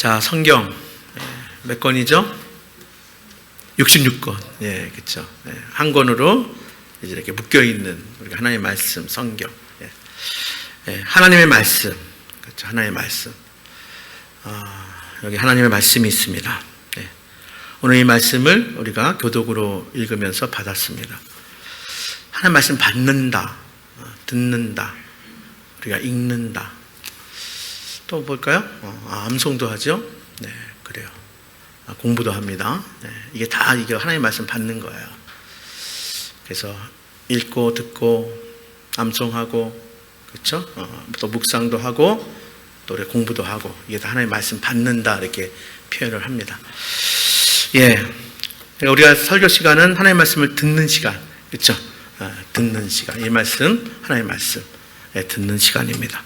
자, 성경 몇 권이죠? 66권. 예, 그렇죠. 예, 한 권으로 이제 이렇게 묶여 있는 우리가 하나님의 말씀, 성경. 예, 예, 하나님의 말씀, 그렇죠. 하나님의 말씀. 여기 하나님의 말씀이 있습니다. 예, 오늘 이 말씀을 우리가 교독으로 읽으면서 받았습니다. 하나님의 말씀 받는다, 듣는다, 우리가 읽는다. 또 볼까요? 암송도 하죠. 네, 그래요. 공부도 합니다. 네, 이게 하나님의 말씀 받는 거예요. 그래서 읽고 듣고 암송하고, 그렇죠? 또 묵상도 하고 또 우리 공부도 하고, 이게 다 하나님의 말씀 받는다 이렇게 표현을 합니다. 예, 그러니까 우리가 설교 시간은 하나님의 말씀을 듣는 시간, 그렇죠? 듣는 시간, 이 말씀 하나님의 말씀 듣는 시간입니다.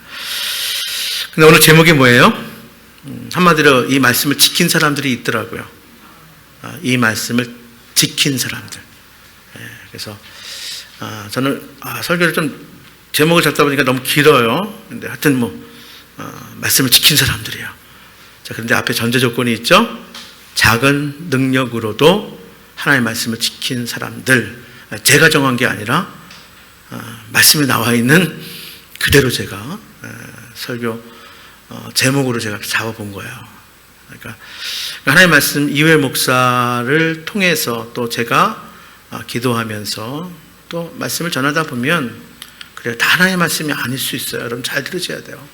근데 오늘 제목이 뭐예요? 한마디로 이 말씀을 지킨 사람들이 있더라고요. 이 말씀을 지킨 사람들. 그래서 저는 설교를 좀 제목을 잡다 보니까 너무 길어요. 근데 하여튼 말씀을 지킨 사람들이에요. 자, 그런데 앞에 전제 조건이 있죠. 작은 능력으로도 하나님의 말씀을 지킨 사람들. 제가 정한 게 아니라 말씀에 나와 있는 그대로 제가 설교 제목으로 제가 잡아본 거예요. 그러니까 하나님의 말씀 이회 목사를 통해서 또 제가 기도하면서 또 말씀을 전하다 보면 그래, 다 하나님의 말씀이 아닐 수 있어요. 여러분 잘 들으셔야 돼요.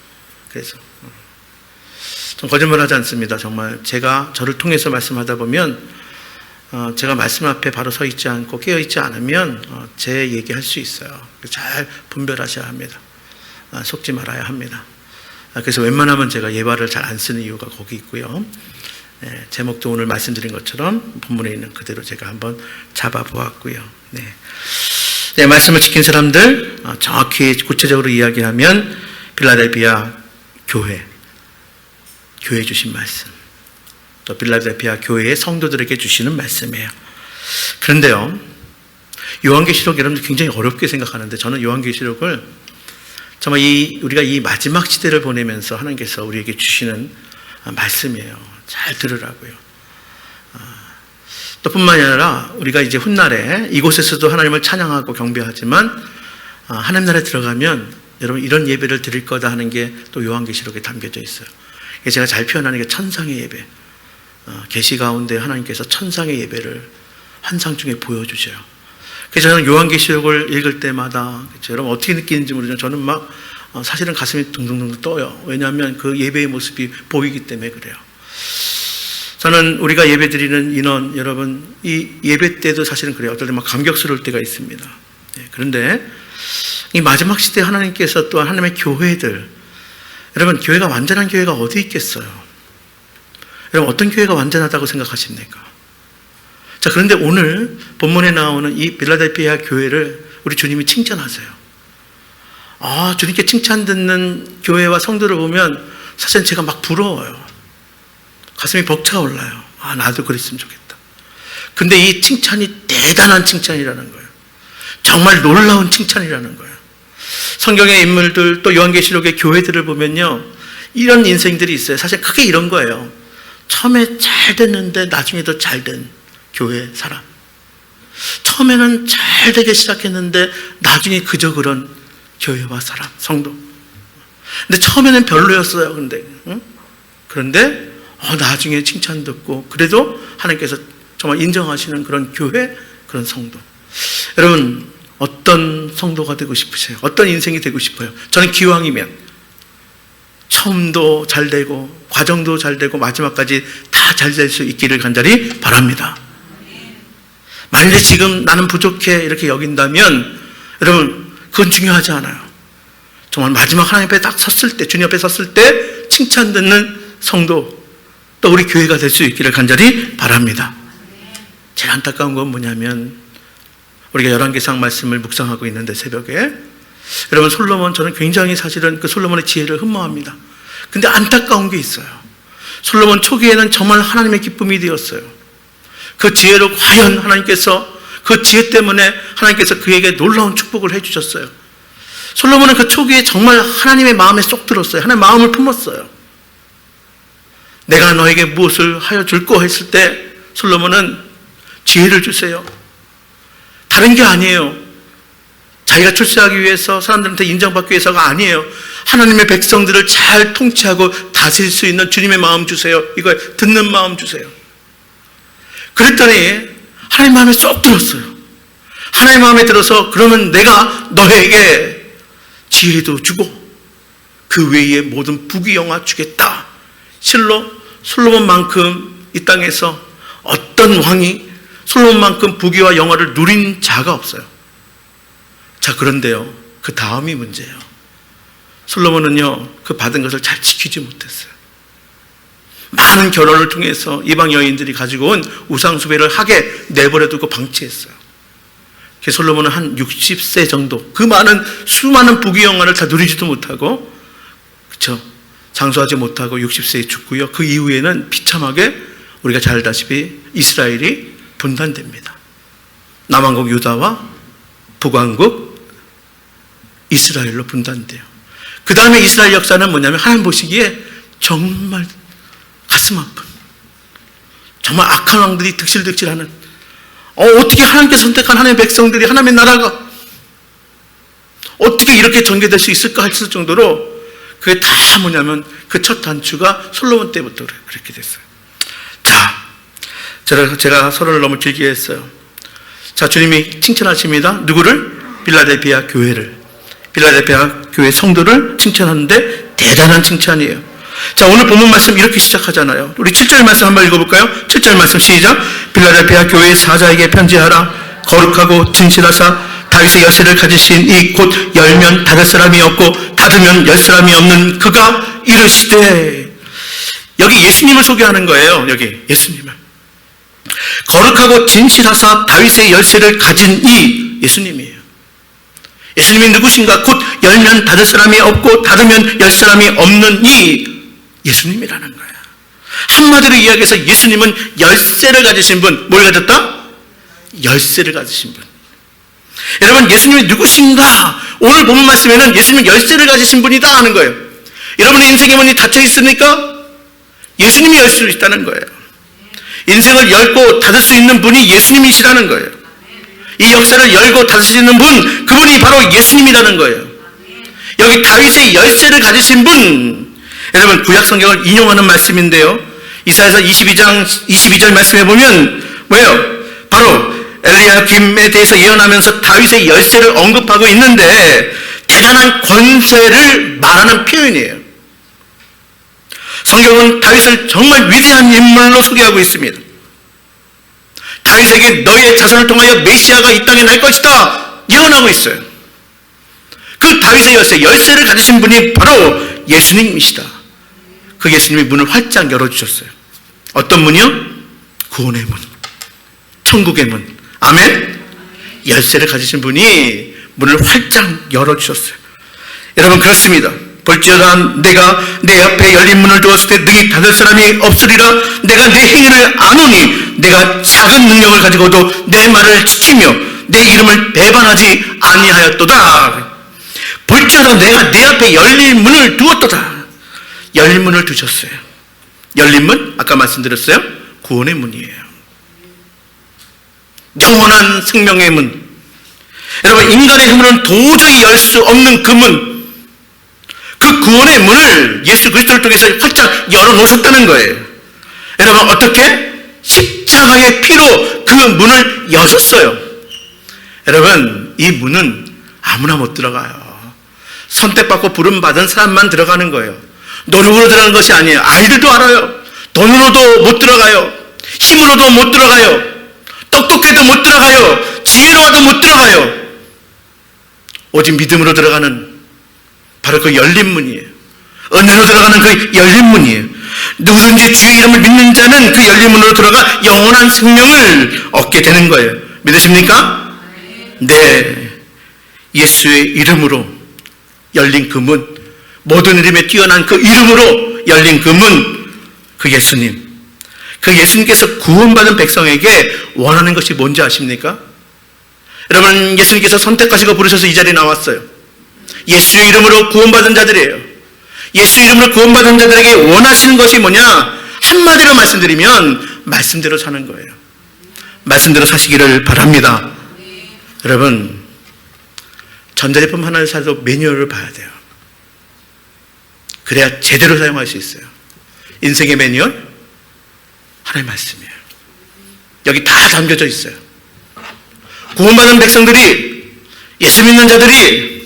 그래서 좀 거짓말하지 않습니다. 정말 제가 저를 통해서 말씀하다 보면 제가 말씀 앞에 바로 서 있지 않고 깨어 있지 않으면 제 얘기할 수 있어요. 잘 분별하셔야 합니다. 속지 말아야 합니다. 그래서 웬만하면 제가 예발을 잘 안 쓰는 이유가 거기 있고요. 네, 제목도 오늘 말씀드린 것처럼 본문에 있는 그대로 제가 한번 잡아보았고요. 네. 네, 말씀을 지킨 사람들, 정확히 구체적으로 이야기하면 필라델피아 교회 주신 말씀, 또 필라델피아 교회의 성도들에게 주시는 말씀이에요. 그런데요, 요한계시록 여러분들 굉장히 어렵게 생각하는데 저는 요한계시록을 정말 우리가 이 마지막 시대를 보내면서 하나님께서 우리에게 주시는 말씀이에요. 잘 들으라고요. 또 뿐만이 아니라 우리가 이제 훗날에 이곳에서도 하나님을 찬양하고 경배하지만 하나님 나라에 들어가면 여러분 이런 예배를 드릴 거다 하는 게 또 요한계시록에 담겨져 있어요. 제가 잘 표현하는 게 천상의 예배. 계시 가운데 하나님께서 천상의 예배를 환상 중에 보여주셔요. 그래서 저는 요한계시록을 읽을 때마다, 그렇죠? 여러분 어떻게 느끼는지 모르지만 저는 사실은 가슴이 둥둥둥 떠요. 왜냐하면 그 예배의 모습이 보이기 때문에 그래요. 저는 우리가 예배 드리는 인원, 여러분 이 예배 때도 사실은 그래요. 어떨 때 감격스러울 때가 있습니다. 그런데 이 마지막 시대에 하나님께서 또 하나님의 교회들, 여러분 교회가 완전한 교회가 어디 있겠어요? 여러분 어떤 교회가 완전하다고 생각하십니까? 자, 그런데 오늘 본문에 나오는 이 필라델피아 교회를 우리 주님이 칭찬하세요. 주님께 칭찬 듣는 교회와 성도를 보면 사실 제가 막 부러워요. 가슴이 벅차 올라요. 나도 그랬으면 좋겠다. 근데 이 칭찬이 대단한 칭찬이라는 거예요. 정말 놀라운 칭찬이라는 거예요. 성경의 인물들 또 요한계시록의 교회들을 보면요, 이런 인생들이 있어요. 사실 크게 이런 거예요. 처음에 잘 됐는데 나중에 더 잘 된 교회 사람. 처음에는 잘 되기 시작했는데 나중에 그저 그런 교회와 사람, 성도. 근데 처음에는 별로였어요. 그런데 나중에 칭찬 듣고 그래도 하나님께서 정말 인정하시는 그런 교회, 그런 성도. 여러분 어떤 성도가 되고 싶으세요? 어떤 인생이 되고 싶어요? 저는 기왕이면 처음도 잘 되고 과정도 잘 되고 마지막까지 다 잘 될 수 있기를 간절히 바랍니다. 만일에 지금 나는 부족해 이렇게 여긴다면 여러분 그건 중요하지 않아요. 정말 마지막 하나님 앞에 딱 섰을 때, 주님 앞에 섰을 때 칭찬 듣는 성도, 또 우리 교회가 될 수 있기를 간절히 바랍니다. 제일 안타까운 건 뭐냐면 우리가 열왕기상 말씀을 묵상하고 있는데 새벽에 여러분 솔로몬, 저는 굉장히 사실은 그 솔로몬의 지혜를 흠모합니다. 근데 안타까운 게 있어요. 솔로몬 초기에는 정말 하나님의 기쁨이 되었어요. 그 지혜로 과연 하나님께서 그 지혜 때문에 하나님께서 그에게 놀라운 축복을 해주셨어요. 솔로몬은 그 초기에 정말 하나님의 마음에 쏙 들었어요. 하나님의 마음을 품었어요. 내가 너에게 무엇을 하여 줄꼬 했을 때 솔로몬은 지혜를 주세요. 다른 게 아니에요. 자기가 출세하기 위해서, 사람들한테 인정받기 위해서가 아니에요. 하나님의 백성들을 잘 통치하고 다스릴 수 있는 주님의 마음 주세요. 이거 듣는 마음 주세요. 그랬더니 하나님 마음에 쏙 들었어요. 하나님 마음에 들어서 그러면 내가 너에게 지혜도 주고 그 외에 모든 부귀영화 주겠다. 실로 솔로몬만큼 이 땅에서 어떤 왕이 솔로몬만큼 부귀와 영화를 누린 자가 없어요. 자, 그런데요, 그 다음이 문제예요. 솔로몬은요, 그 받은 것을 잘 지키지 못했어요. 많은 결혼을 통해서 이방 여인들이 가지고 온 우상숭배를 하게 내버려두고 방치했어요. 그래서 솔로몬은 한 60세 정도, 그 많은 수많은 부귀영화를 다 누리지도 못하고, 그쵸, 장수하지 못하고 60세에 죽고요. 그 이후에는 비참하게 우리가 잘 알다시피 이스라엘이 분단됩니다. 남왕국 유다와 북왕국 이스라엘로 분단돼요. 그 다음에 이스라엘 역사는 뭐냐면 하나님 보시기에 정말 가슴 아픈, 정말 악한 왕들이 득실득실하는, 어떻게 하나님께서 선택한 하나님의 백성들이, 하나님의 나라가 어떻게 이렇게 전개될 수 있을까 했을 정도로, 그게 다 뭐냐면 그 첫 단추가 솔로몬 때부터 그렇게 됐어요. 자, 제가 서론을 너무 길게 했어요. 자, 주님이 칭찬하십니다. 누구를? 빌라델피아 교회를. 빌라델피아 교회 성도를 칭찬하는데 대단한 칭찬이에요. 자, 오늘 본문 말씀 이렇게 시작하잖아요. 우리 7절 말씀 한번 읽어볼까요? 7절 말씀 시작. 빌라델피아 교회 사자에게 편지하라. 거룩하고 진실하사 다윗의 열쇠를 가지신 이 곧 열면 닫을 사람이 없고 닫으면 열 사람이 없는 그가 이르시되, 여기 예수님을 소개하는 거예요. 여기 예수님을. 거룩하고 진실하사 다윗의 열쇠를 가진 이 예수님이에요. 예수님이 누구신가? 곧 열면 닫을 사람이 없고 닫으면 열 사람이 없는 이 예수님이라는 거야. 한마디로 이야기해서 예수님은 열쇠를 가지신 분. 뭘 가졌다? 열쇠를 가지신 분. 여러분, 예수님이 누구신가? 오늘 본문 말씀에는 예수님은 열쇠를 가지신 분이다 하는 거예요. 여러분의 인생의 문이 닫혀 있습니까? 예수님이 열 수 있다는 거예요. 인생을 열고 닫을 수 있는 분이 예수님이시라는 거예요. 이 역사를 열고 닫으시는 분, 그분이 바로 예수님이라는 거예요. 여기 다윗의 열쇠를 가지신 분, 여러분 구약 성경을 인용하는 말씀인데요. 이사야서 22절 말씀해 보면 뭐예요? 바로 엘리야김에 대해서 예언하면서 다윗의 열쇠를 언급하고 있는데 대단한 권세를 말하는 표현이에요. 성경은 다윗을 정말 위대한 인물로 소개하고 있습니다. 다윗에게 너의 자손을 통하여 메시아가 이 땅에 날 것이다 예언하고 있어요. 그 다윗의 열쇠를 가지신 분이 바로 예수님이시다. 그 예수님이 문을 활짝 열어주셨어요. 어떤 문이요? 구원의 문, 천국의 문. 아멘. 열쇠를 가지신 분이 문을 활짝 열어주셨어요. 여러분, 그렇습니다. 볼지어다 내가 내 앞에 열린 문을 두었을 때 능히 닫을 사람이 없으리라. 내가 내 행위를 아노니 내가 작은 능력을 가지고도 내 말을 지키며 내 이름을 배반하지 아니하였도다. 볼지어다 내가 내 앞에 열린 문을 두었도다. 열린 문을 두셨어요. 열린 문? 아까 말씀드렸어요. 구원의 문이에요. 영원한 생명의 문. 여러분, 인간의 힘으로는 도저히 열 수 없는 그 문, 그 구원의 문을 예수 그리스도를 통해서 활짝 열어놓으셨다는 거예요. 여러분, 어떻게? 십자가의 피로 그 문을 여셨어요. 여러분, 이 문은 아무나 못 들어가요. 선택받고 부름받은 사람만 들어가는 거예요. 노력으로 들어가는 것이 아니에요. 아이들도 알아요. 돈으로도 못 들어가요. 힘으로도 못 들어가요. 똑똑해도 못 들어가요. 지혜로워도 못 들어가요. 오직 믿음으로 들어가는 바로 그 열린 문이에요. 은혜로 들어가는 그 열린 문이에요. 누구든지 주의 이름을 믿는 자는 그 열린 문으로 들어가 영원한 생명을 얻게 되는 거예요. 믿으십니까? 네. 예수의 이름으로 열린 그 문, 모든 이름에 뛰어난 그 이름으로 열린 그 문, 그 예수님. 그 예수님께서 구원받은 백성에게 원하는 것이 뭔지 아십니까? 여러분, 예수님께서 선택하시고 부르셔서 이 자리에 나왔어요. 예수의 이름으로 구원받은 자들이에요. 예수 이름으로 구원받은 자들에게 원하시는 것이 뭐냐? 한마디로 말씀드리면 말씀대로 사는 거예요. 말씀대로 사시기를 바랍니다. 여러분, 전자제품 하나를 사도 매뉴얼을 봐야 돼요. 그래야 제대로 사용할 수 있어요. 인생의 매뉴얼? 하나님의 말씀이에요. 여기 다 담겨져 있어요. 구원받은 백성들이, 예수 믿는 자들이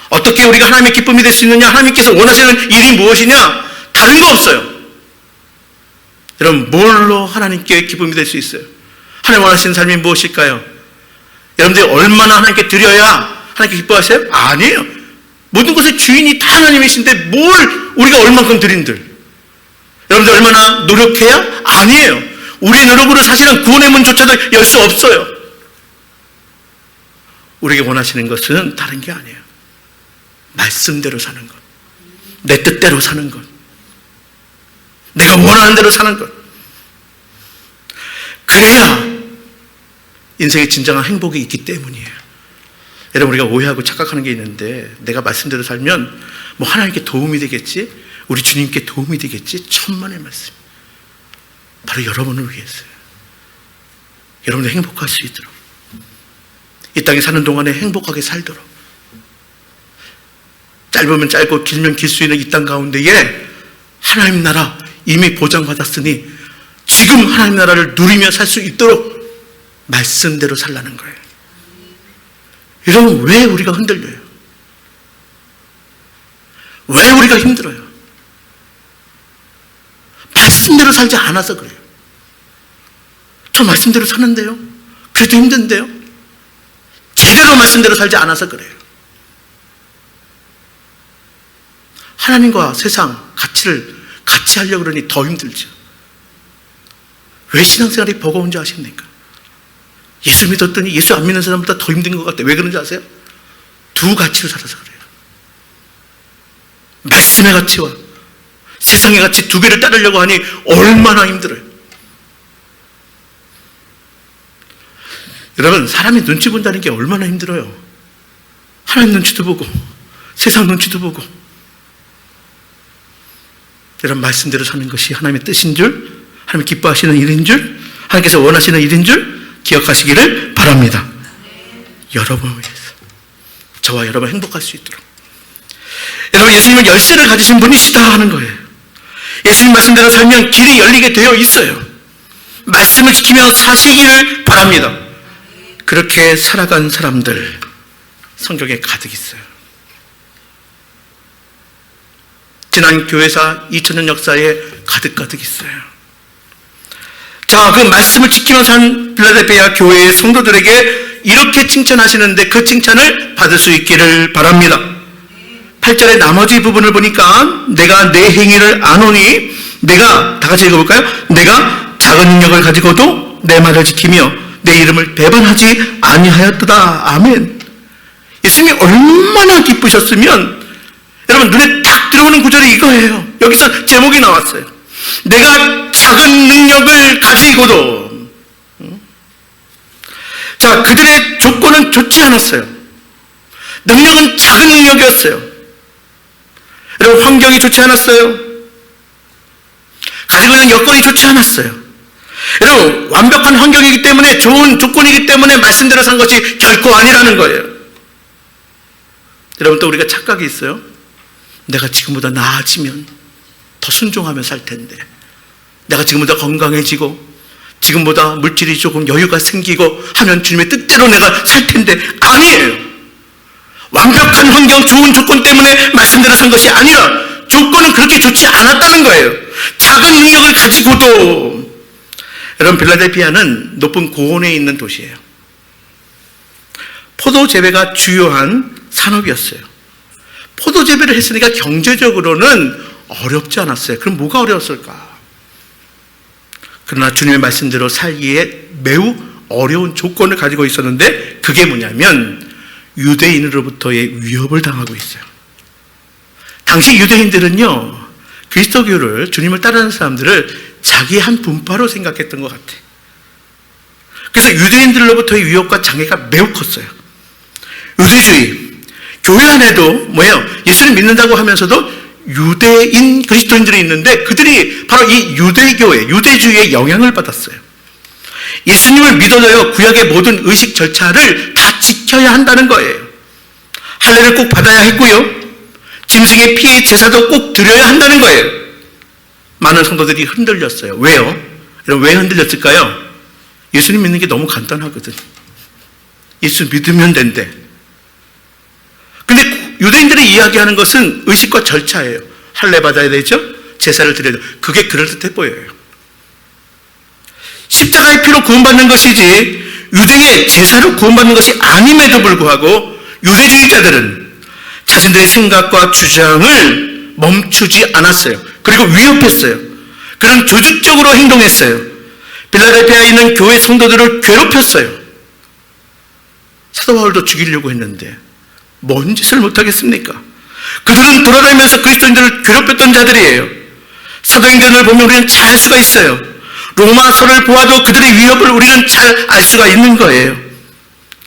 어떻게 우리가 하나님의 기쁨이 될 수 있느냐, 하나님께서 원하시는 일이 무엇이냐, 다른 거 없어요. 여러분, 뭘로 하나님께 기쁨이 될 수 있어요? 하나님 원하시는 삶이 무엇일까요? 여러분들이 얼마나 하나님께 드려야 하나님께 기뻐하세요? 아니에요. 모든 것의 주인이 다 하나님이신데 뭘 우리가 얼만큼 드린들? 여러분들 얼마나 노력해야? 아니에요. 우리의 노력으로 사실은 구원의 문조차도 열 수 없어요. 우리에게 원하시는 것은 다른 게 아니에요. 말씀대로 사는 것, 내 뜻대로 사는 것, 내가 원하는 대로 사는 것. 그래야 인생의 진정한 행복이 있기 때문이에요. 여러분, 우리가 오해하고 착각하는 게 있는데, 내가 말씀대로 살면 뭐 하나님께 도움이 되겠지, 우리 주님께 도움이 되겠지. 천만의 말씀. 바로 여러분을 위해서요. 여러분이 행복할 수 있도록, 이 땅에 사는 동안에 행복하게 살도록, 짧으면 짧고 길면 길 수 있는 이 땅 가운데에 하나님 나라 이미 보장받았으니 지금 하나님 나라를 누리며 살 수 있도록 말씀대로 살라는 거예요. 여러분, 왜 우리가 흔들려요? 왜 우리가 힘들어요? 말씀대로 살지 않아서 그래요. 저 말씀대로 사는데요? 그래도 힘든데요? 제대로 말씀대로 살지 않아서 그래요. 하나님과 세상 가치를 같이 하려고 그러니 더 힘들죠. 왜 신앙생활이 버거운 줄 아십니까? 예수 믿었더니 예수 안 믿는 사람보다 더 힘든 것 같아요. 왜 그런지 아세요? 두 가치를 살아서 그래요. 말씀의 가치와 세상의 가치 두 개를 따르려고 하니 얼마나 힘들어요. 여러분, 사람이 눈치 본다는 게 얼마나 힘들어요. 하나님 눈치도 보고 세상 눈치도 보고. 여러분, 말씀대로 사는 것이 하나님의 뜻인 줄, 하나님 기뻐하시는 일인 줄, 하나님께서 원하시는 일인 줄 기억하시기를 바랍니다. 여러분을 위해서, 저와 여러분 행복할 수 있도록. 여러분, 예수님은 열쇠를 가지신 분이시다 하는 거예요. 예수님 말씀대로 살면 길이 열리게 되어 있어요. 말씀을 지키며 사시기를 바랍니다. 그렇게 살아간 사람들 성경에 가득 있어요. 지난 교회사 2000년 역사에 가득 있어요. 자, 그 말씀을 지키며 산 필라델피아 교회의 성도들에게 이렇게 칭찬하시는데 그 칭찬을 받을 수 있기를 바랍니다. 8절의 나머지 부분을 보니까 내가 내 행위를 아노니, 내가 다 같이 읽어볼까요? 내가 작은 능력을 가지고도 내 말을 지키며 내 이름을 배반하지 아니하였도다. 아멘. 예수님이 얼마나 기쁘셨으면, 여러분, 눈에 딱 들어오는 구절이 이거예요. 여기서 제목이 나왔어요. 내가 작은 능력을 가지고도. 자, 그들의 조건은 좋지 않았어요. 능력은 작은 능력이었어요. 여러분, 환경이 좋지 않았어요. 가지고 있는 여건이 좋지 않았어요. 여러분, 완벽한 환경이기 때문에, 좋은 조건이기 때문에 말씀대로 산 것이 결코 아니라는 거예요. 여러분, 또 우리가 착각이 있어요. 내가 지금보다 나아지면 더 순종하며 살 텐데, 내가 지금보다 건강해지고 지금보다 물질이 조금 여유가 생기고 하면 주님의 뜻대로 내가 살 텐데, 아니에요. 완벽한 환경, 좋은 조건 때문에 말씀대로 산 것이 아니라 조건은 그렇게 좋지 않았다는 거예요. 작은 능력을 가지고도. 여러분, 필라델피아는 높은 고원에 있는 도시예요. 포도 재배가 주요한 산업이었어요. 포도 재배를 했으니까 경제적으로는 어렵지 않았어요. 그럼 뭐가 어려웠을까? 그러나 주님의 말씀대로 살기에 매우 어려운 조건을 가지고 있었는데, 그게 뭐냐면 유대인으로부터의 위협을 당하고 있어요. 당시 유대인들은요, 그리스도교를, 주님을 따르는 사람들을 자기 한 분파로 생각했던 것 같아요. 그래서 유대인들로부터의 위협과 장애가 매우 컸어요. 유대주의, 교회 안에도 뭐예요? 예수를 믿는다고 하면서도 유대인 그리스도인들이 있는데 그들이 바로 이 유대교회, 유대주의의 영향을 받았어요. 예수님을 믿어도요, 구약의 모든 의식 절차를 다 지켜야 한다는 거예요. 할례를 꼭 받아야 했고요, 짐승의 피의 제사도 꼭 드려야 한다는 거예요. 많은 성도들이 흔들렸어요. 왜요? 여러분, 왜 흔들렸을까요? 예수님 믿는 게 너무 간단하거든. 예수 믿으면 된대. 근데 유대인들이 이야기하는 것은 의식과 절차예요. 할례 받아야 되죠? 제사를 드려야 돼요. 그게 그럴듯해 보여요. 십자가의 피로 구원받는 것이지 유대의 제사로 구원받는 것이 아님에도 불구하고 유대주의자들은 자신들의 생각과 주장을 멈추지 않았어요. 그리고 위협했어요. 그런 조직적으로 행동했어요. 빌라델피아에 있는 교회 성도들을 괴롭혔어요. 사도 바울도 죽이려고 했는데 뭔 짓을 못하겠습니까? 그들은 돌아다니면서 그리스도인들을 괴롭혔던 자들이에요. 사도행전을 보면 우리는 잘 알 수가 있어요. 로마서를 보아도 그들의 위협을 우리는 잘 알 수가 있는 거예요.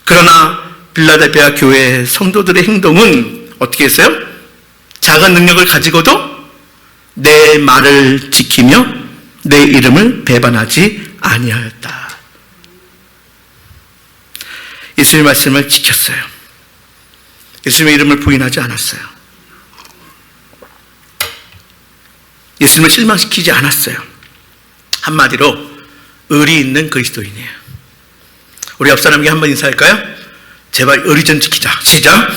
그러나 빌라델피아 교회 성도들의 행동은 어떻게 했어요? 작은 능력을 가지고도 내 말을 지키며 내 이름을 배반하지 아니하였다. 예수님의 말씀을 지켰어요. 예수님의 이름을 부인하지 않았어요. 예수님을 실망시키지 않았어요. 한마디로 의리 있는 그리스도인이에요. 우리 옆 사람에게 한번 인사할까요? 제발 의리 좀 지키자. 시작.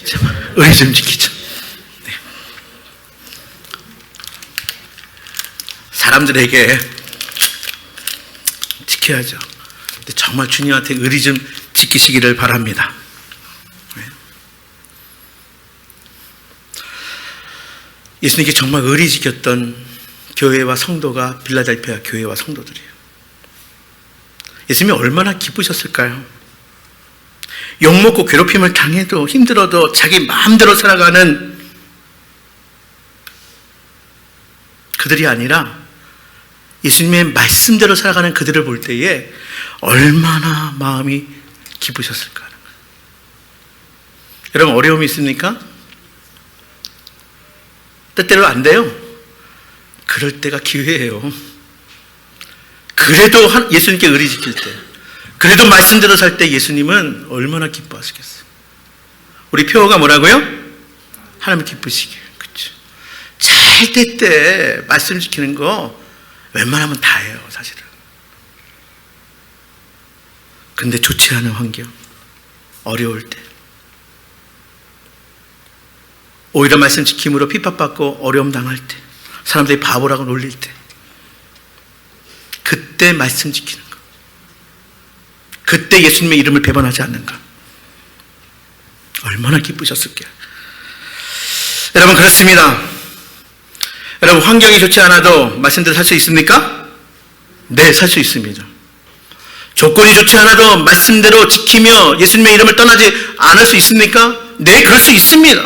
제발 의리 좀 지키자. 네. 사람들에게 지켜야죠. 근데 정말 주님한테 의리 좀 지키시기를 바랍니다. 네. 예수님께 정말 의리 지켰던 교회와 성도가 빌라델피아 교회와 성도들이에요. 예수님이 얼마나 기쁘셨을까요? 욕먹고 괴롭힘을 당해도 힘들어도 자기 마음대로 살아가는 그들이 아니라 예수님의 말씀대로 살아가는 그들을 볼 때에 얼마나 마음이 기쁘셨을까 하는 거예요. 여러분, 어려움이 있습니까? 때때로 안 돼요. 그럴 때가 기회예요. 그래도 예수님께 의리 지킬 때, 그래도 말씀대로 살 때 예수님은 얼마나 기뻐하시겠어요. 우리 표어가 뭐라고요? 하나님 기쁘시게. 그렇죠. 잘 될 때 말씀 지키는 거 웬만하면 다 해요, 사실은. 근데 좋지 않은 환경, 어려울 때, 오히려 말씀 지킴으로 핍박받고 어려움 당할 때, 사람들이 바보라고 놀릴 때, 그때 말씀 지키는 거, 그때 예수님의 이름을 배반하지 않는가, 얼마나 기쁘셨을까요? 여러분, 그렇습니다. 여러분, 환경이 좋지 않아도 말씀대로 살 수 있습니까? 네, 살 수 있습니다. 조건이 좋지 않아도 말씀대로 지키며 예수님의 이름을 떠나지 않을 수 있습니까? 네, 그럴 수 있습니다.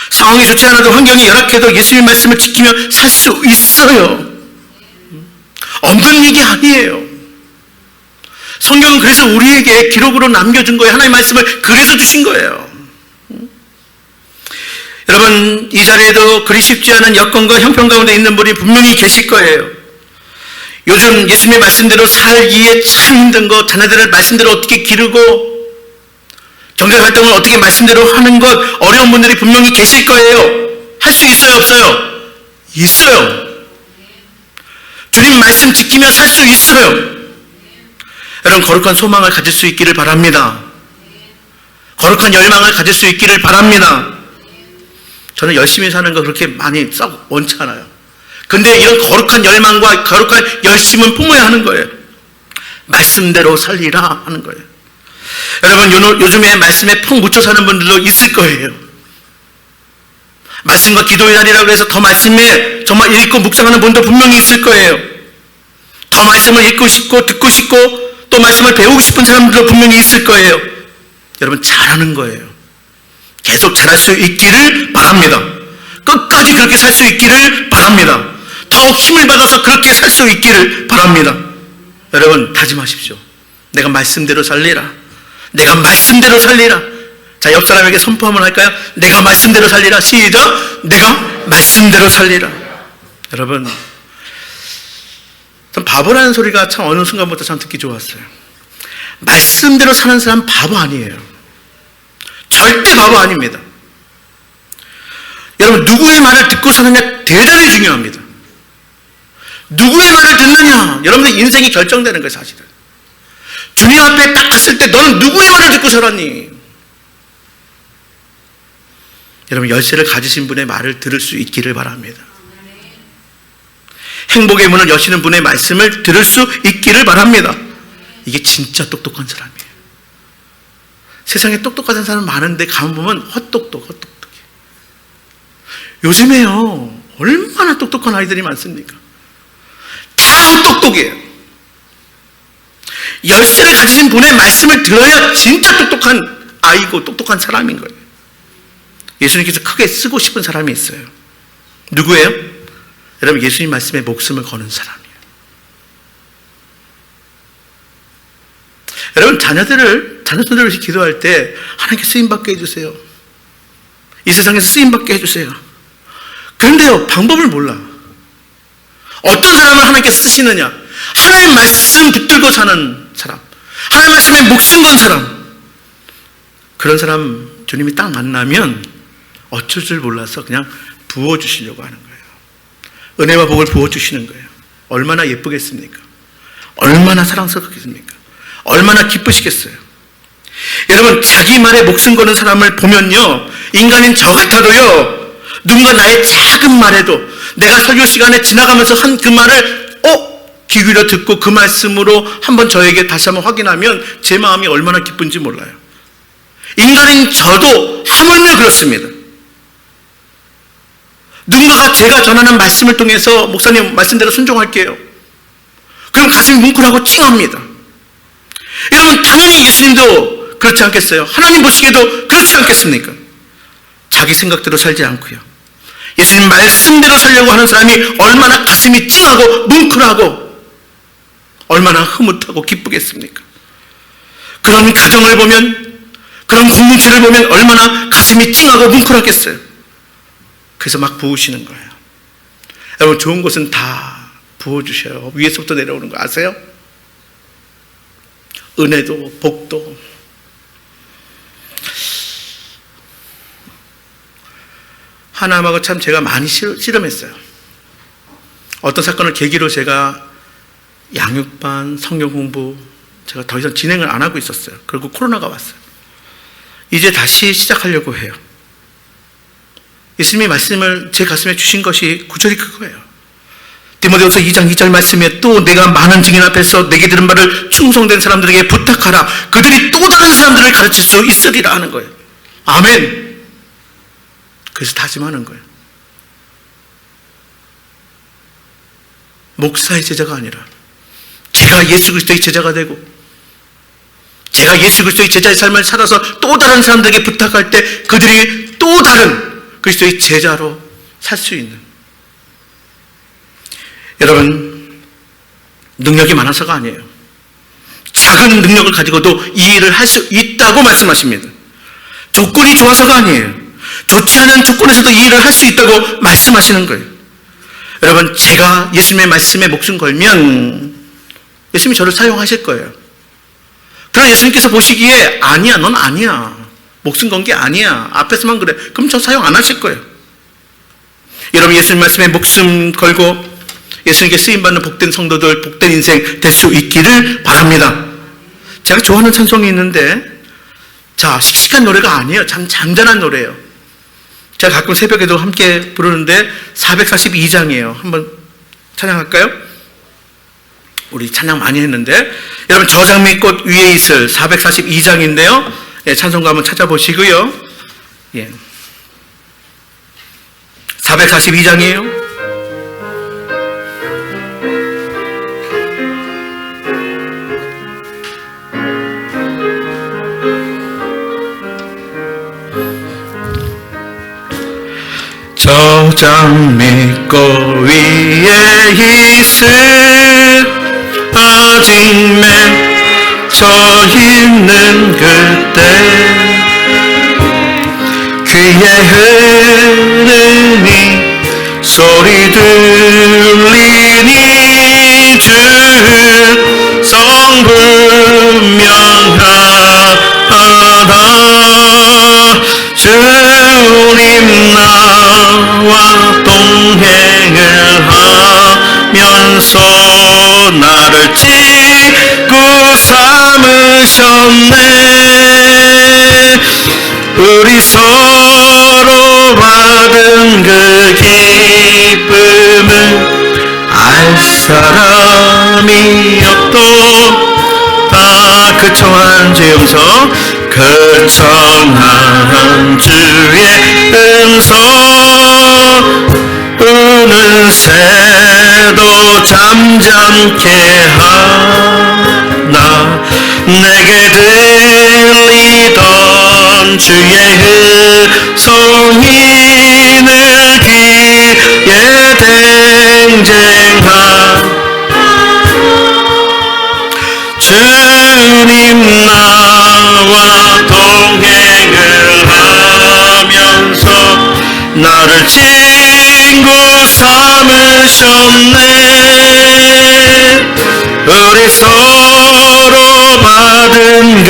상황이 좋지 않아도 환경이 열악해도 예수님의 말씀을 지키며 살 수 있어요. 없는 얘기 아니에요. 성경은 그래서 우리에게 기록으로 남겨준 거예요. 하나님의 말씀을 그래서 주신 거예요. 여러분, 이 자리에도 그리 쉽지 않은 여건과 형편 가운데 있는 분이 분명히 계실 거예요. 요즘 예수님의 말씀대로 살기에 참 힘든 거, 자녀들을 말씀대로 어떻게 기르고 경제활동을 어떻게 말씀대로 하는 것 어려운 분들이 분명히 계실 거예요. 할 수 있어요, 없어요? 있어요. 주님 말씀 지키며 살 수 있어요. 여러분, 거룩한 소망을 가질 수 있기를 바랍니다. 거룩한 열망을 가질 수 있기를 바랍니다. 저는 열심히 사는 거 그렇게 많이 썩 원치 않아요. 근데 이런 거룩한 열망과 거룩한 열심은 품어야 하는 거예요. 말씀대로 살리라 하는 거예요. 여러분, 요즘에 말씀에 푹 묻혀 사는 분들도 있을 거예요. 말씀과 기도의 날이라고 해서 더 말씀에 정말 읽고 묵상하는 분도 분명히 있을 거예요. 더 말씀을 읽고 싶고 듣고 싶고 또 말씀을 배우고 싶은 사람들도 분명히 있을 거예요. 여러분, 잘하는 거예요. 계속 잘할 수 있기를 바랍니다. 끝까지 그렇게 살 수 있기를 바랍니다. 더 힘을 받아서 그렇게 살 수 있기를 바랍니다. 여러분, 다짐하십시오. 내가 말씀대로 살리라. 내가 말씀대로 살리라. 자, 옆 사람에게 선포 한번 할까요? 내가 말씀대로 살리라. 시작. 내가 말씀대로 살리라. 여러분, 전 바보라는 소리가 참 어느 순간부터 참 듣기 좋았어요. 말씀대로 사는 사람 바보 아니에요. 절대 바보 아닙니다. 여러분, 누구의 말을 듣고 사느냐 대단히 중요합니다. 누구의 말을 듣느냐, 여러분들 인생이 결정되는 거예요. 사실은 주님 앞에 딱 갔을 때 너는 누구의 말을 듣고 살았니? 여러분, 열쇠를 가지신 분의 말을 들을 수 있기를 바랍니다. 행복의 문을 여시는 분의 말씀을 들을 수 있기를 바랍니다. 이게 진짜 똑똑한 사람이에요. 세상에 똑똑한 사람 많은데 가보면 헛똑똑해. 요즘에요, 얼마나 똑똑한 아이들이 많습니까? 다 헛똑똑해요. 열쇠를 가지신 분의 말씀을 들어야 진짜 똑똑한 아이고 똑똑한 사람인 거예요. 예수님께서 크게 쓰고 싶은 사람이 있어요. 누구예요? 여러분, 예수님 말씀에 목숨을 거는 사람이에요. 여러분, 자녀들을 위해서 기도할 때 하나님께 쓰임받게 해주세요. 이 세상에서 쓰임받게 해주세요. 그런데요, 방법을 몰라. 어떤 사람을 하나님께 쓰시느냐? 하나님 말씀 붙들고 사는 사람, 하나님 말씀에 목숨 건 사람, 그런 사람 주님이 딱 만나면 어쩔 줄 몰라서 그냥 부어주시려고 하는 거예요. 은혜와 복을 부어주시는 거예요. 얼마나 예쁘겠습니까? 얼마나 사랑스럽겠습니까? 얼마나 기쁘시겠어요? 여러분, 자기 말에 목숨 거는 사람을 보면요, 인간인 저 같아도요, 누군가 나의 작은 말에도 내가 설교 시간에 지나가면서 한 그 말을 귀 기울여 듣고 그 말씀으로 한번 저에게 다시 한번 확인하면 제 마음이 얼마나 기쁜지 몰라요. 인간인 저도 하물며 그렇습니다. 누군가가 제가 전하는 말씀을 통해서 목사님 말씀대로 순종할게요. 그럼 가슴이 뭉클하고 찡합니다. 여러분, 당연히 예수님도 그렇지 않겠어요? 하나님 보시기에도 그렇지 않겠습니까? 자기 생각대로 살지 않고요, 예수님 말씀대로 살려고 하는 사람이 얼마나 가슴이 찡하고 뭉클하고 얼마나 흐뭇하고 기쁘겠습니까? 그런 가정을 보면, 그런 공동체를 보면 얼마나 가슴이 찡하고 뭉클하겠어요. 그래서 막 부으시는 거예요. 여러분, 좋은 것은 다 부어주셔요. 위에서부터 내려오는 거 아세요? 은혜도 복도. 하나님하고 참 제가 많이 씨름했어요. 어떤 사건을 계기로 제가 양육반, 성경 공부 제가 더 이상 진행을 안 하고 있었어요. 그리고 코로나가 왔어요. 이제 다시 시작하려고 해요. 예수님의 말씀을 제 가슴에 주신 것이 구절이 그거예요. 디모데후서 2장 2절 말씀에 또 내가 많은 증인 앞에서 내게 들은 말을 충성된 사람들에게 부탁하라. 그들이 또 다른 사람들을 가르칠 수 있으리라 하는 거예요. 아멘. 그래서 다짐하는 거예요. 목사의 제자가 아니라 제가 예수 그리스도의 제자가 되고 제가 예수 그리스도의 제자의 삶을 살아서 또 다른 사람들에게 부탁할 때 그들이 또 다른 그리스도의 제자로 살 수 있는, 여러분, 능력이 많아서가 아니에요. 작은 능력을 가지고도 이 일을 할 수 있다고 말씀하십니다. 조건이 좋아서가 아니에요. 좋지 않은 조건에서도 이 일을 할 수 있다고 말씀하시는 거예요. 여러분, 제가 예수님의 말씀에 목숨 걸면 예수님이 저를 사용하실 거예요. 그러나 예수님께서 보시기에 아니야, 넌 아니야, 목숨 건 게 아니야, 앞에서만 그래, 그럼 저 사용 안 하실 거예요. 여러분, 예수님 말씀에 목숨 걸고 예수님께 쓰임받는 복된 성도들, 복된 인생 될 수 있기를 바랍니다. 제가 좋아하는 찬송이 있는데, 자, 씩씩한 노래가 아니에요. 참 잔잔한 노래예요. 제가 가끔 새벽에도 함께 부르는데 442장이에요. 한번 찬양할까요? 우리 찬양 많이 했는데, 여러분, 저 장미꽃 위에 있을 442장인데요. 예, 찬송가 한번 찾아보시고요. 예. 442장이에요. 저 장미꽃 위에 있을 아직 맺혀 있는 그때 흐르니 소리 들리니 주 성불명하다. 주님 나와 동행을 하면서 나를 지구 삼으셨네. 우리 서로 받은 그 기쁨을 알 사람이 없도다. 그 청한 주의 음성, 그 청한 주의 음성, 어느새도 잠잠케 하나. 내게 들리던 주의 음성이 늘 귀에 댕쟁한 주님 나와 동행을 하면서 나를 친구 삼으셨네. 우리 서로 받은 그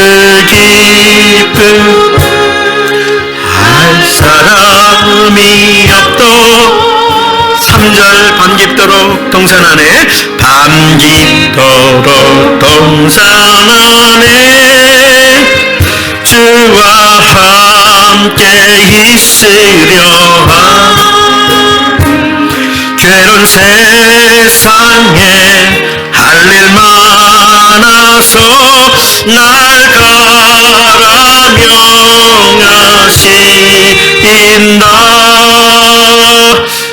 기쁨 알 사람이 없도. 3절 밤깊도록 동산 안에, 밤깊도록 동산 안에 주와 함께 있으려 함. 괴로운 세상에 할 일 많아서 날 가라 명하신다.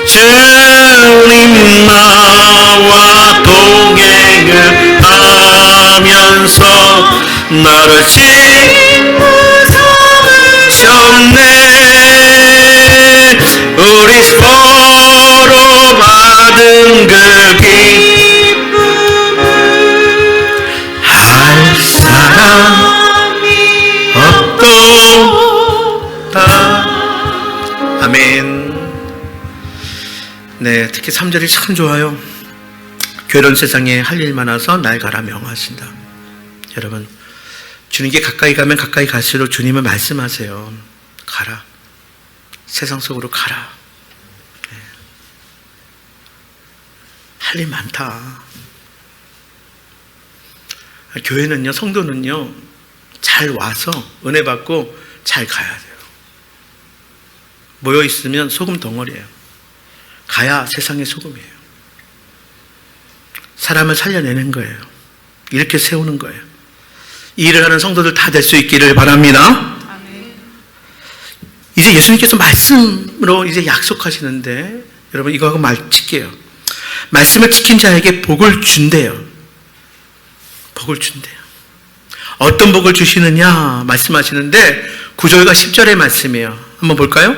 주님 나와 동행을 하면서 나를 친구 삼으셨네. 우리 서로 받은 그 기쁨 할 사람이 없도다. 아멘. 네, 특히 3절이 참 좋아요. 괴로운 세상에 할 일 많아서 날 가라 명하신다. 여러분, 주님께 가까이 가면 가까이 갈수록 주님은 말씀하세요. 가라. 세상 속으로 가라. 네. 할 일 많다. 교회는요, 성도는요, 잘 와서 은혜 받고 잘 가야 돼요. 모여 있으면 소금 덩어리예요. 가야 세상의 소금이에요. 사람을 살려내는 거예요. 이렇게 세우는 거예요. 이 일을 하는 성도들 다 될 수 있기를 바랍니다. 아멘. 이제 예수님께서 말씀으로 이제 약속하시는데, 여러분 이거 하고 말 칠게요. 말씀을 지킨 자에게 복을 준대요. 복을 준대요. 어떤 복을 주시느냐 말씀하시는데 9절과 10절의 말씀이에요. 한번 볼까요?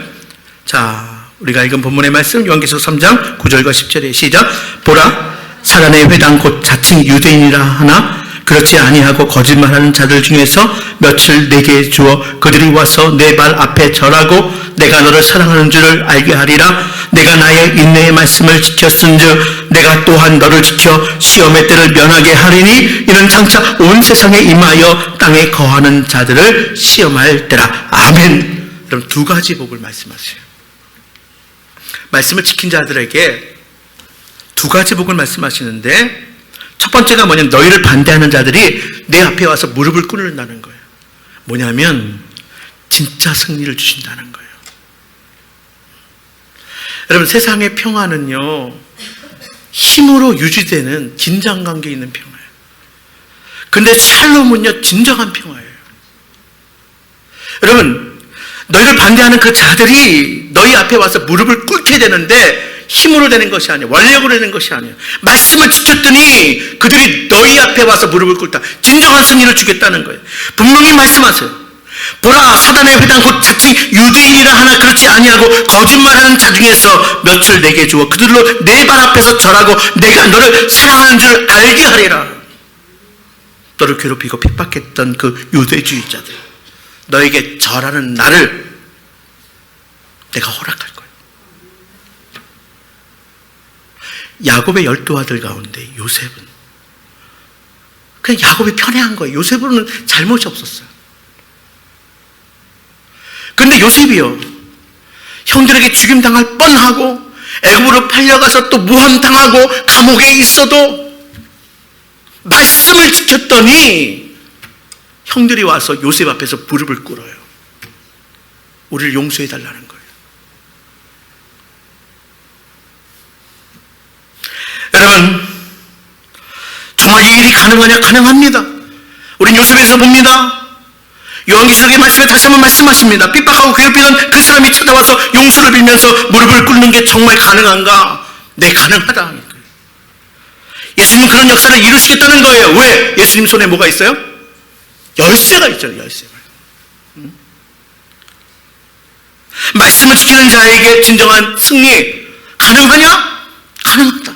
자, 우리가 읽은 본문의 말씀 요한계시록 3장 9절과 10절에 시작. 보라, 사단의 회당 곧 자칭 유대인이라 하나 그렇지 아니하고 거짓말하는 자들 중에서 며칠 내게 주어 그들이 와서 내 발 앞에 절하고 내가 너를 사랑하는 줄을 알게 하리라. 내가 나의 인내의 말씀을 지켰은즉 내가 또한 너를 지켜 시험의 때를 면하게 하리니 이는 장차 온 세상에 임하여 땅에 거하는 자들을 시험할 때라. 아멘. 여러분, 두 가지 복을 말씀하세요. 말씀을 지킨 자들에게 두 가지 복을 말씀하시는데, 첫 번째가 뭐냐면 너희를 반대하는 자들이 내 앞에 와서 무릎을 꿇는다는 거예요. 뭐냐면 진짜 승리를 주신다는 거예요. 여러분, 세상의 평화는요, 힘으로 유지되는 긴장관계에 있는 평화예요. 근데 샬롬은요, 진정한 평화예요. 여러분, 너희를 반대하는 그 자들이 너희 앞에 와서 무릎을 꿇게 되는데 힘으로 되는 것이 아니에요. 원력으로 되는 것이 아니에요. 말씀을 지켰더니 그들이 너희 앞에 와서 무릎을 꿇다. 진정한 승리를 주겠다는 거예요. 분명히 말씀하세요. 보라, 사단의 회당 곧 자칭 유대인이라 하나 그렇지 아니하고 거짓말하는 자 중에서 몇을 내게 주어 그들로 내 발 앞에서 절하고 내가 너를 사랑하는 줄 알게 하리라. 너를 괴롭히고 핍박했던 그 유대주의자들, 너에게 절하는 나를 내가 허락할 거예요. 야곱의 12아들 가운데 요셉은 그냥 야곱이 편애한 거예요. 요셉은 잘못이 없었어요. 그런데 요셉이요, 형들에게 죽임당할 뻔하고 애굽으로 팔려가서 또 모함당하고 감옥에 있어도 말씀을 지켰더니 형들이 와서 요셉 앞에서 무릎을 꿇어요. 우리를 용서해달라는 거예요. 여러분, 정말 이 일이 가능하냐? 가능합니다. 우린 요셉에서 봅니다. 요한계시록의 말씀에 다시 한번 말씀하십니다. 핍박하고 괴롭히던 그 사람이 찾아와서 용서를 빌면서 무릎을 꿇는 게 정말 가능한가? 네, 가능하다. 예수님은 그런 역사를 이루시겠다는 거예요. 왜? 예수님 손에 뭐가 있어요? 열쇠가 있잖아요. 열쇠가. 말씀을 지키는 자에게 진정한 승리 가능하냐? 가능하다.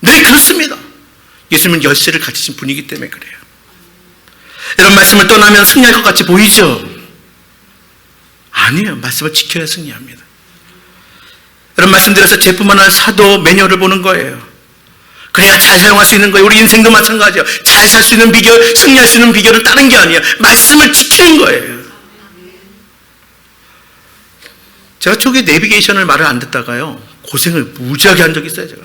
네, 그렇습니다. 예수님은 열쇠를 가지신 분이기 때문에 그래요. 이런 말씀을 떠나면 승리할 것 같이 보이죠? 아니에요. 말씀을 지켜야 승리합니다. 이런 말씀드려서 제품 하나를 사도 매뉴얼을 보는 거예요. 그래야 잘 사용할 수 있는 거예요. 우리 인생도 마찬가지예요. 잘 살 수 있는 비결, 승리할 수 있는 비결은 다른 게 아니에요. 말씀을 지키는 거예요. 제가 초기에 내비게이션을 말을 안 듣다가요, 고생을 무지하게 한 적이 있어요. 제가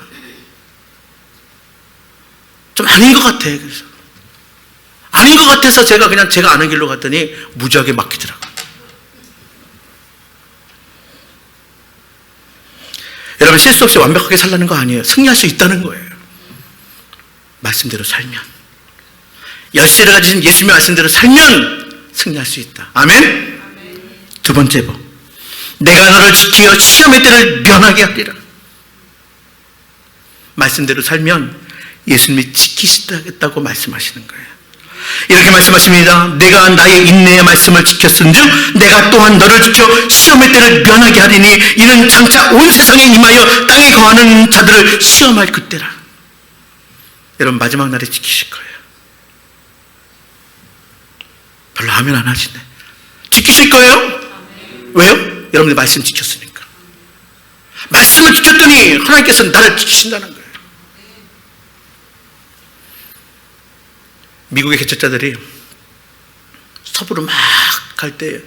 좀 아닌 것 같아. 그래서 아닌 것 같아서 제가 그냥 제가 아는 길로 갔더니 무지하게 막히더라고요. 여러분, 실수 없이 완벽하게 살라는 거 아니에요. 승리할 수 있다는 거예요. 말씀대로 살면, 열쇠를 가지신 예수님의 말씀대로 살면 승리할 수 있다. 아멘? 두 번째 법, 내가 너를 지키어 시험의 때를 면하게 하리라. 말씀대로 살면 예수님이 지키시겠다고 말씀하시는 거예요. 이렇게 말씀하십니다. 내가 나의 인내의 말씀을 지켰은즉 내가 또한 너를 지켜 시험의 때를 면하게 하리니 이는 장차 온 세상에 임하여 땅에 거하는 자들을 시험할 그때라. 여러분, 마지막 날에 지키실 거예요. 별로 하면 안 하시네. 지키실 거예요? 왜요? 여러분들 말씀 지켰으니까. 말씀을 지켰더니 하나님께서 나를 지키신다는 거예요. 미국의 개척자들이 서부로 막 갈 때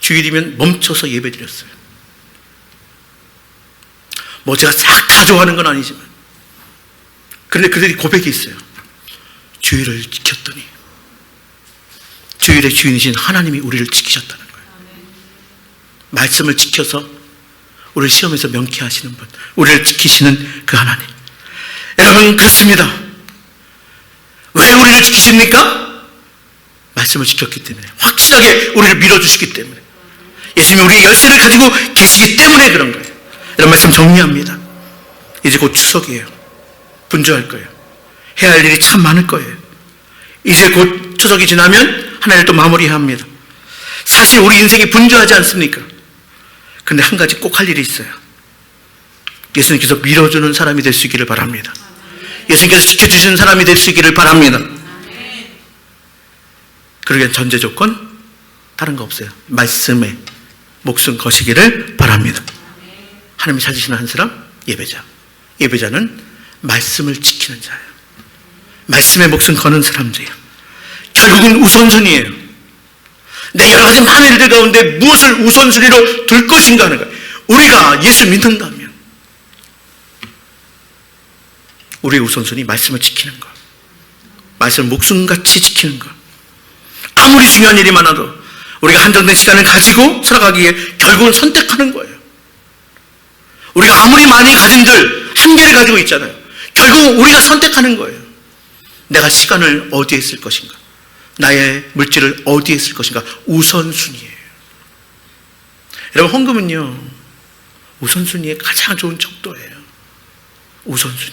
주일이면 멈춰서 예배 드렸어요. 뭐 제가 싹 다 좋아하는 건 아니지만, 그런데 그들이 고백이 있어요. 주일을 지켰더니 주일의 주인이신 하나님이 우리를 지키셨다는 거예요. 말씀을 지켜서 우리를 시험에서 명쾌하시는 분, 우리를 지키시는 그 하나님. 여러분, 그렇습니다. 왜 우리를 지키십니까? 말씀을 지켰기 때문에, 확실하게 우리를 밀어주시기 때문에, 예수님이 우리의 열쇠를 가지고 계시기 때문에 그런 거예요. 이런 말씀 정리합니다. 이제 곧 추석이에요. 분주할 거예요. 해야 할 일이 참 많을 거예요. 이제 곧 추석이 지나면 한 해를 또 마무리해야 합니다. 사실 우리 인생이 분주하지 않습니까? 근데 한 가지 꼭 할 일이 있어요. 예수님께서 밀어주는 사람이 될 수 있기를 바랍니다. 예수님께서 지켜주시는 사람이 될 수 있기를 바랍니다. 그러기엔 전제 조건 다른 거 없어요. 말씀에 목숨 거시기를 바랍니다. 하나님이 찾으시는 한 사람, 예배자. 예배자는 말씀을 지키는 자예요. 말씀에 목숨 거는 사람들이에요. 결국은 우선순위예요. 내 여러 가지 많은 일들 가운데 무엇을 우선순위로 둘 것인가 하는 거예요. 우리가 예수 믿는다면 우리의 우선순위 말씀을 지키는 것, 말씀을 목숨같이 지키는 것. 아무리 중요한 일이 많아도 우리가 한정된 시간을 가지고 살아가기에 결국은 선택하는 거예요. 우리가 아무리 많이 가진들 한계를 가지고 있잖아요. 결국 우리가 선택하는 거예요. 내가 시간을 어디에 쓸 것인가, 나의 물질을 어디에 쓸 것인가. 우선순위예요. 여러분, 헌금은요, 우선순위의 가장 좋은 척도예요. 우선순위.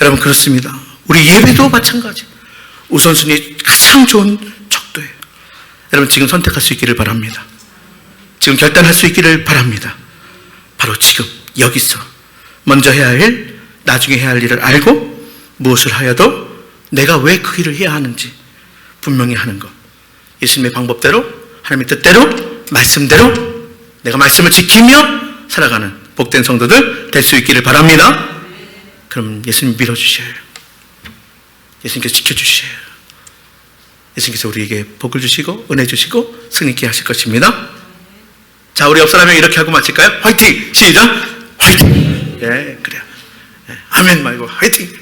여러분, 그렇습니다. 우리 예배도 마찬가지. 우선순위의 가장 좋은 척도예요. 여러분, 지금 선택할 수 있기를 바랍니다. 지금 결단할 수 있기를 바랍니다. 바로 지금 여기서 먼저 해야 할 일, 나중에 해야 할 일을 알고 무엇을 하여도 내가 왜 그 일을 해야 하는지 분명히 하는 것. 예수님의 방법대로, 하나님의 뜻대로 말씀대로 내가 말씀을 지키며 살아가는 복된 성도들 될 수 있기를 바랍니다. 그럼 예수님 밀어주셔요. 예수님께서 지켜주셔요. 예수님께서 우리에게 복을 주시고 은혜 주시고 승리케 하실 것입니다. 자, 우리 옆 사람에게 이렇게 하고 마칠까요? 화이팅! 시작! 화이팅! 예, 그래요. 예, 아멘 말고 화이팅!